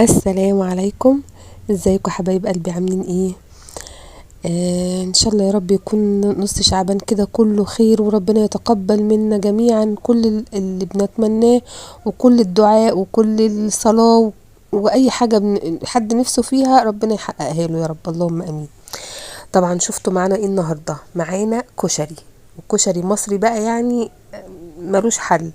السلام عليكم. ازيكم حبايب قلبي، عاملين ايه؟ ان شاء الله يا رب يكون نص شعبان كده كله خير، وربنا يتقبل منا جميعا كل اللي بنتمناه، وكل الدعاء وكل الصلاة واي حاجة حد نفسه فيها ربنا يحققها له يا رب، اللهم امين. طبعا شفتوا معانا ايه النهارده؟ معانا كشري، وكشري مصري بقى يعني ملوش حل.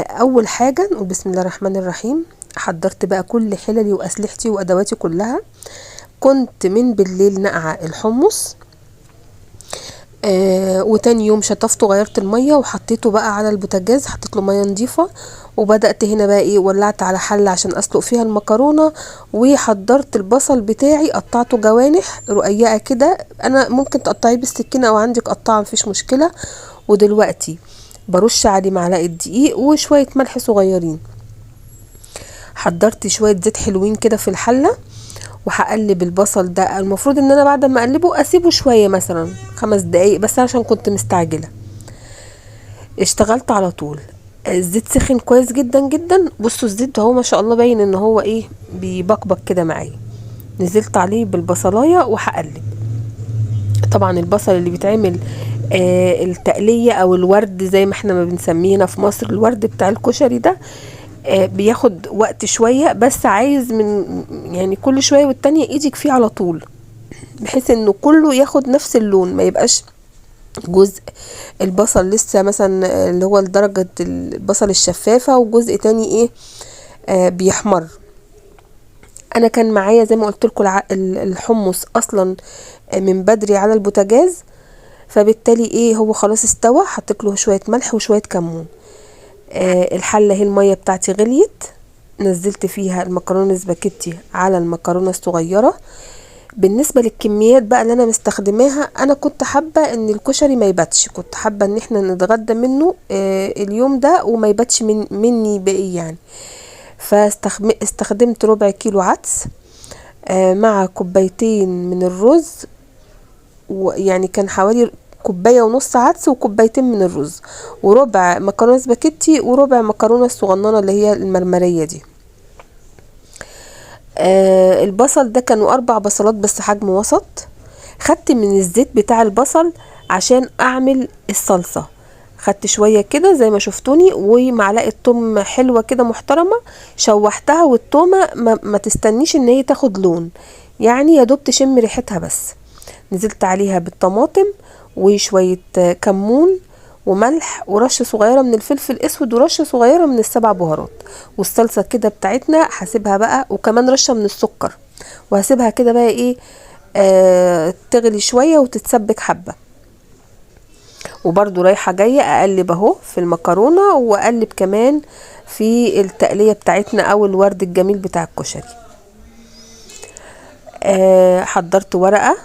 اول حاجة نقول بسم الله الرحمن الرحيم. حضرت بقى كل حللي واسلحتي وادواتي كلها. كنت من بالليل نقع الحمص، وتاني يوم شطفته غيرت المية وحطيته بقى على البوتاجاز، حطيت له مية نظيفة، وبدأت هنا بقى ايه، ولعت على حلة عشان اسلق فيها المكرونة. وحضرت البصل بتاعي، قطعته جوانح رقيقة كده، انا ممكن تقطعيه بالسكينة او عندك قطعة مفيش مشكلة. ودلوقتي برش عليه معلقة دقيق وشوية ملح صغيرين. حضرت شوية زيت حلوين كده في الحلة، وهقلب البصل ده. المفروض ان انا بعد ما اقلبه اسيبه شوية مثلا 5 دقايق، بس عشان كنت مستعجلة اشتغلت على طول. الزيت سخن كويس جدا جدا. بصوا الزيت اهو ما شاء الله باين ان هو ايه، بيبقبق كده معايا. نزلت عليه بالبصلاية وهقلب. طبعا البصل اللي بيتعمل التقلية او الورد زي ما احنا ما بنسميه هنا في مصر، الورد بتاع الكشري ده بياخد وقت شوية، بس عايز من يعني كل شوية والتانية ايدك فيه على طول، بحيث انه كله ياخد نفس اللون، ما يبقاش جزء البصل لسه مثلا اللي هو درجة البصل الشفافة، وجزء تاني ايه بيحمر. انا كان معايا زي ما قلت لكم الحمص اصلا من بدري على البوتاجاز، فبالتالي ايه هو خلاص استوى. حطيت له شوية ملح وشوية كمون. الحلة هي المية بتاعتي غليت، نزلت فيها المكرونة سباكيتي على المكرونة الصغيرة. بالنسبة للكميات بقى اللي انا مستخدماها، انا كنت حابة ان الكشري ما يباتش، كنت حابة ان احنا نتغدى منه اليوم ده وما يباتش مني بقى يعني. فاستخدمت ربع كيلو عدس مع كوبايتين من الرز، ويعني كان حوالي كوباية ونص عدس وكوبايتين من الرز، وربع مكرونة سباكيتي وربع مكرونة الصغننة اللي هي المرمرية دي. البصل ده كانوا 4 بصلات بس حجم وسط. خدت من الزيت بتاع البصل عشان اعمل الصلصة، خدت شوية كده زي ما شفتوني، ومعلقة توم حلوة كده محترمة شوحتها. والتومة ما تستنيش ان هي تاخد لون، يعني يا دوب تشم ريحتها بس. نزلت عليها بالطماطم وشوية كمون وملح ورشة صغيرة من الفلفل الاسود ورشة صغيرة من السبع بهارات. والصلصة كده بتاعتنا هسيبها بقى، وكمان رشة من السكر، وهسيبها كده بقى ايه تغلي شوية وتتسبك حبة. وبرضو رايحة جاية اقلب اهو في المكرونة، واقلب كمان في التقلية بتاعتنا او الورد الجميل بتاع الكشري. حضرت ورقة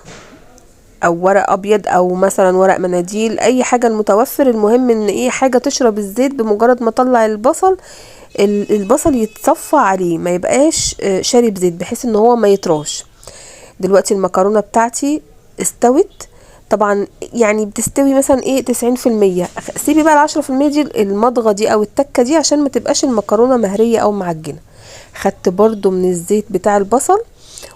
او ورق ابيض او مثلا ورق مناديل، اي حاجة المتوفر. المهم ان ايه، حاجة تشرب الزيت بمجرد ما اطلع البصل، البصل يتصفى عليه، ما يبقاش شارب زيت، بحيث ان هو ما يطراش. دلوقتي المكرونة بتاعتي استوت، طبعا يعني بتستوي مثلا ايه 90%. سيبي بقى 10% دي المضغة دي او التكة دي عشان ما تبقاش المكرونة مهرية او معجنة. خدت برضو من الزيت بتاع البصل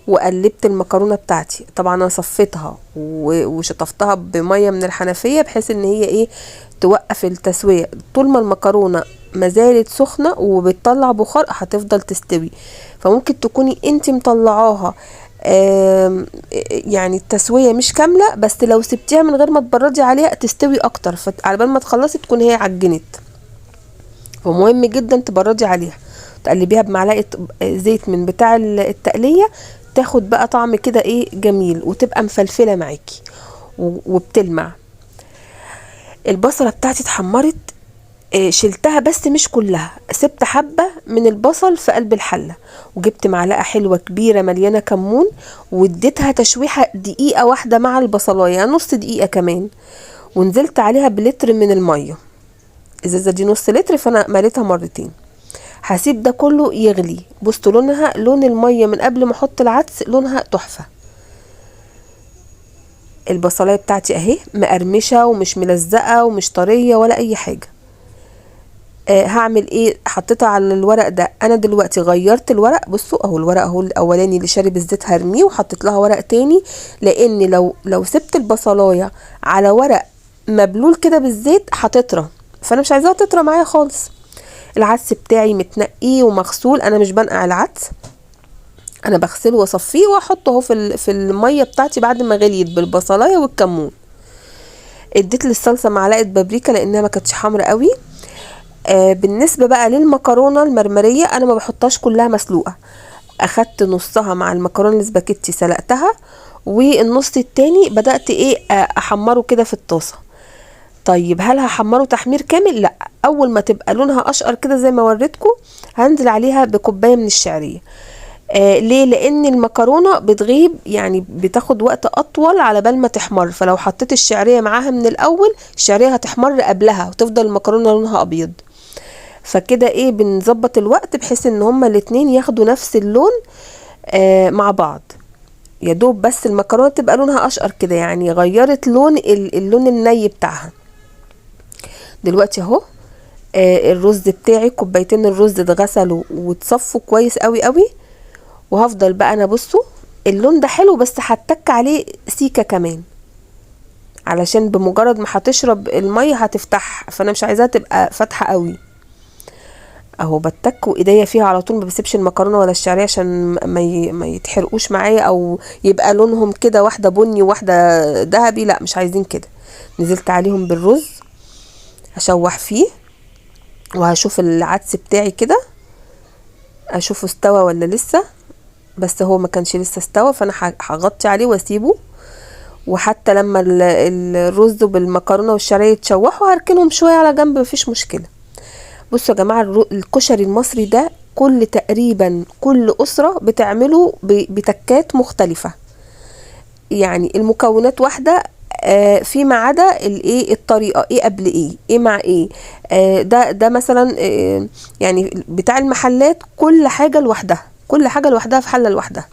وقلبت المكرونة بتاعتي. طبعا انا صفيتها وشطفتها بمية من الحنفية، بحيث ان هي ايه توقف التسوية. طول ما المكرونة ما زالت سخنة وبتطلع بخار هتفضل تستوي. فممكن تكوني انت مطلعاها يعني التسوية مش كاملة، بس لو سبتيها من غير ما تبردي عليها تستوي اكتر، فعلى بال ما تخلصي تكون هي عجنت. فمهم جدا تبردي عليها، تقلبيها بمعلقة زيت من بتاع التقلية، تاخد بقى طعم كده ايه جميل، وتبقى مفلفلة معاكي وبتلمع. البصلة بتاعتي اتحمرت، شلتها بس مش كلها، سبت حبة من البصل في قلب الحلة، وجبت معلقة حلوة كبيرة مليانة كمون، واديتها تشويحة دقيقة واحدة مع البصلاية، نص دقيقة كمان. ونزلت عليها بلتر من المية، الازازة دي نص لتر فانا مليتها مرتين. هسيب ده كله يغلي. بصوا لونها، لون المية من قبل ما احط العدس لونها تحفة. البصلاية بتاعتي اهي مقرمشة ومش ملزقة ومش طرية ولا اي حاجة. هعمل ايه؟ حطيتها على الورق ده. انا دلوقتي غيرت الورق، بصوا اهو الورق اهو الاولاني اللي شارب الزيت هرميه وحطيت لها ورق تاني، لان لو سبت البصلايه على ورق مبلول كده بالزيت هتطرى، فانا مش عايزاها تطرى معايا خالص. العدس بتاعي متنقي ومغسول، انا مش بنقع العدس، انا بغسله واصفيه واحطه اهو في الميه بتاعتي بعد ما غليت بالبصلايه والكمون. اديت للصلصه معلقه بابريكا لانها ما كانتش حمرا قوي. بالنسبه بقى للمكرونه المرمريه انا ما بحطهاش كلها مسلوقه، اخدت نصها مع المكرونه الاسباجيتي سلقتها، والنص التاني بدات ايه احمره كده في الطاسه. طيب هل هحمره تحمير كامل؟ لا، اول ما تبقى لونها اشقر كده زي ما وريتكم هنزل عليها بكوبايه من الشعريه. ليه؟ لان المكرونه بتغيب، يعني بتاخد وقت اطول على بال ما تحمر، فلو حطيت الشعريه معاها من الاول الشعريه هتحمر قبلها وتفضل المكرونه لونها ابيض. فكده ايه بنظبط الوقت بحيث ان هما الاتنين ياخدوا نفس اللون مع بعض، يا دوب بس المكرونه تبقى لونها اشقر كده، يعني غيرت لون اللون الني بتاعها. دلوقتي اهو الرز بتاعي كوبايتين الرز اتغسلوا واتصفوا كويس قوي قوي، وهفضل بقى انا بصوا اللون ده حلو بس هتك عليه سيكه كمان علشان بمجرد ما هتشرب الميه هتفتح، فانا مش عايزاها تبقى فاتحه قوي. اهو بتك وايديا فيها على طول، ما بسيبش المكرونه ولا الشعريه عشان ما يتحرقوش معايا او يبقى لونهم كده واحده بني وواحده ذهبي، لا مش عايزين كده. نزلت عليهم بالرز هشوح فيه وهشوف العدس بتاعي كده اشوفه استوى ولا لسه، بس هو ما كانش لسه استوى، فانا هغطي عليه واسيبه. وحتى لما الرز بالمكرونه والشعريه يتشوحوا هركنهم شويه على جنب، مفيش مشكله. بصوا يا جماعه الكشري المصري ده تقريبا كل اسره بتعمله بتكات مختلفه، يعني المكونات واحده فيما عدا الايه الطريقه، ايه قبل ايه مع ايه. ده مثلا يعني بتاع المحلات كل حاجه لوحدها، كل حاجه لوحدها في حله لوحدها.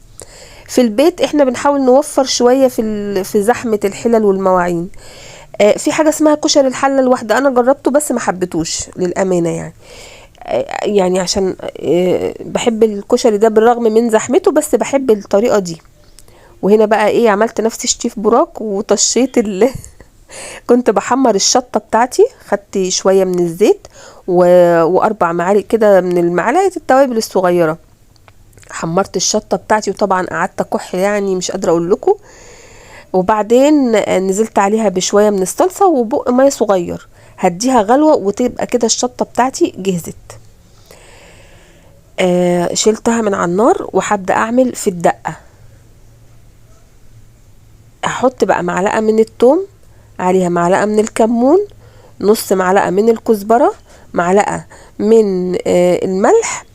في البيت احنا بنحاول نوفر شويه في زحمه الحلل والمواعين. في حاجه اسمها كشري الحله الواحده، انا جربته بس ما حبيتوش للامانه، يعني يعني عشان بحب الكشري ده بالرغم من زحمته، بس بحب الطريقه دي. وهنا بقى ايه عملت نفسي شيف براك وطشيت كنت بحمر الشطه بتاعتي، خدت شويه من الزيت واربع معالق كده من المعلقه التوابل الصغيره، حمرت الشطه بتاعتي وطبعا قعدت اكح يعني مش قادره اقول لكم. وبعدين نزلت عليها بشويه من الصلصه وبق ميه صغير، هديها غلوه وتبقى كده الشطه بتاعتي جهزت. شلتها من على النار وهبدا اعمل في الدقه. احط بقى معلقه من الثوم، عليها معلقه من الكمون، نص معلقه من الكزبره، معلقه من الملح،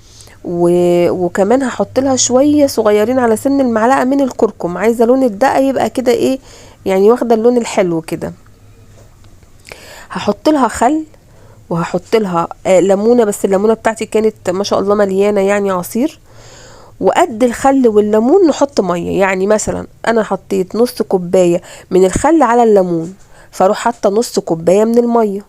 وكمان هحط لها شويه صغيرين على سن المعلقه من الكركم، عايزه لون الدقه يبقى كده ايه يعني واخده اللون الحلو كده. هحط لها خل وهحط لها ليمونه، بس الليمونه بتاعتي كانت ما شاء الله مليانه يعني عصير. وقد الخل والليمون نحط ميه، يعني مثلا انا حطيت نص كوبايه من الخل على الليمون، فاروح حاطه نص كوبايه من الميه،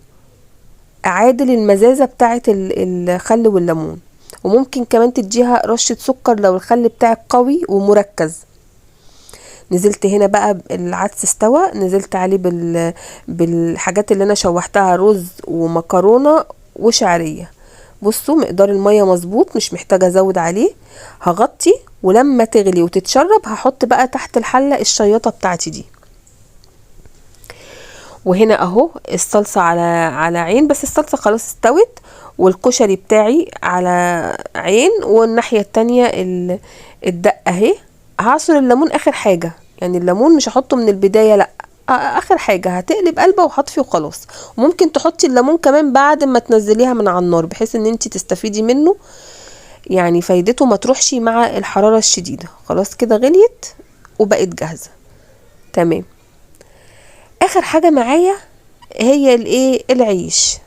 اعادل المزازه بتاعه الخل والليمون. وممكن كمان تديها رشه سكر لو الخل بتاعك قوي ومركز. نزلت هنا بقى العدس استوى، نزلت عليه بالحاجات اللي انا شوحتها، رز ومكرونه وشعريه. بصوا مقدار الميه مظبوط، مش محتاجه ازود عليه. هغطي ولما تغلي وتتشرب هحط بقى تحت الحله الشياطه بتاعتي دي. وهنا اهو الصلصه على عين، بس الصلصه خلاص استوت، والكشري بتاعي على عين، والناحيه التانية الدقه اهي. هعصر الليمون اخر حاجه، يعني الليمون مش هحطه من البدايه، لا اخر حاجه، هتقلب قلبه وهطفي وخلاص. وممكن تحطي الليمون كمان بعد ما تنزليها من على النار بحيث ان انت تستفيدي منه، يعني فايدته ما تروحش مع الحراره الشديده. خلاص كده غليت وبقت جاهزه تمام. اخر حاجه معايا هي الايه العيش.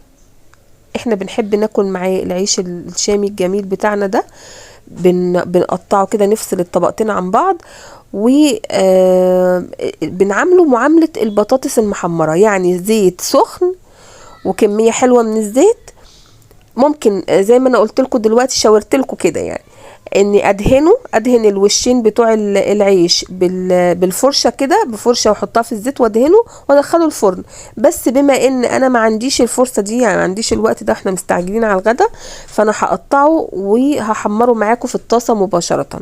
احنا بنحب ناكل معاه العيش الشامي الجميل بتاعنا ده، بنقطعه كده، نفصل الطبقتين عن بعض، وبنعمله معاملة البطاطس المحمرة، يعني زيت سخن وكمية حلوة من الزيت، ممكن زي ما انا قلت لكم دلوقتي، شاورت لكم كده يعني، اني ادهن الوشين بتوع العيش بالفرشه كده، بفرشه واحطها في الزيت وادهنه وادخله الفرن. بس بما ان انا ما عنديش الفرصه دي، يعني ما عنديش الوقت ده، احنا مستعجلين على الغدا، فانا هقطعه وهحمره معاكم في الطاسه مباشره.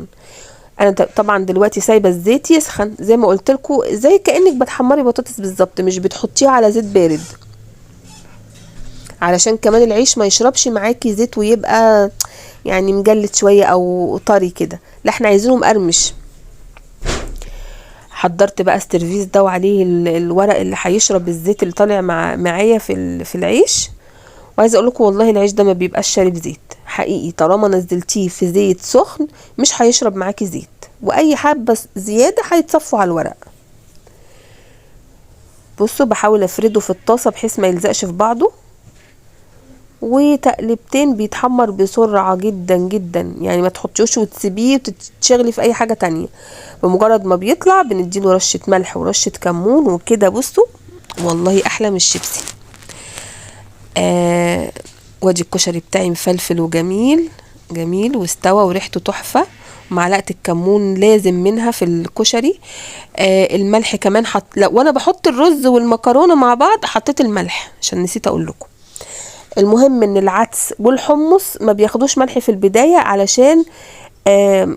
انا طبعا دلوقتي سايبه الزيت يسخن زي ما قلت لكم، زي كانك بتحمري بطاطس بالظبط، مش بتحطيها على زيت بارد، علشان كمان العيش ما يشربش معاكي زيت ويبقى يعني مجلد شويه او طري كده، لا احنا عايزينه مقرمش. حضرت بقى السيرفيس ده وعليه الورق اللي هيشرب الزيت اللي طالع معايا في العيش. وعايزه اقول لكم والله العيش ده ما بيبقاش شارب زيت حقيقي، طالما نزلتيه في زيت سخن مش هيشرب معاكي زيت، واي حبه زياده هيتصفوا على الورق. بصوا بحاول افرده في الطاسه بحيث ما يلزقش في بعضه، وتقلبتين بيتحمر بسرعة جدا جدا، يعني ما تحطيوش وتسيبيه وتتشغلي في اي حاجة تانية. بمجرد ما بيطلع بنديله رشة ملح ورشة كمون وكده. بصوا والله احلى من الشيبسي. وادي الكشري بتاعي مفلفل وجميل جميل واستوى وريحته تحفة. معلقة الكمون لازم منها في الكشري. الملح كمان وانا بحط الرز والمكرونة مع بعض حطيت الملح عشان نسيت اقول لكم. المهم ان العدس والحمص ما بياخدوش ملح في البداية، علشان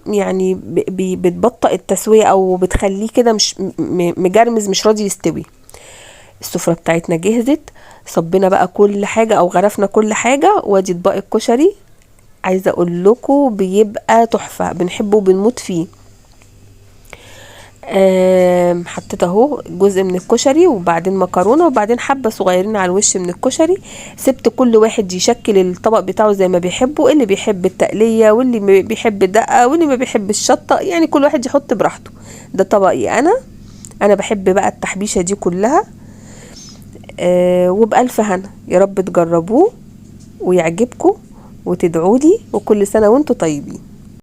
يعني بتبطئ التسوية او بتخليه كده مش مجرمز، مش راضي يستوي. السفرة بتاعتنا جهزت، صبنا بقى كل حاجة او غرفنا كل حاجة، وادي اطباق الكشري. عايزة اقول لكم بيبقى تحفة، بنحبه وبنموت فيه. حطيت اهو جزء من الكشري وبعدين مكرونه وبعدين حبه صغيرين على الوش من الكشري. سبت كل واحد يشكل الطبق بتاعه زي ما بيحبه، اللي بيحب التقليه واللي بيحب الدقه واللي ما بيحب الشطه، يعني كل واحد يحط براحته. ده طبقي انا بحب بقى التحبيشه دي كلها. وبألف هنا، يا رب تجربوه ويعجبكم وتدعولي، وكل سنه وانتم طيبين.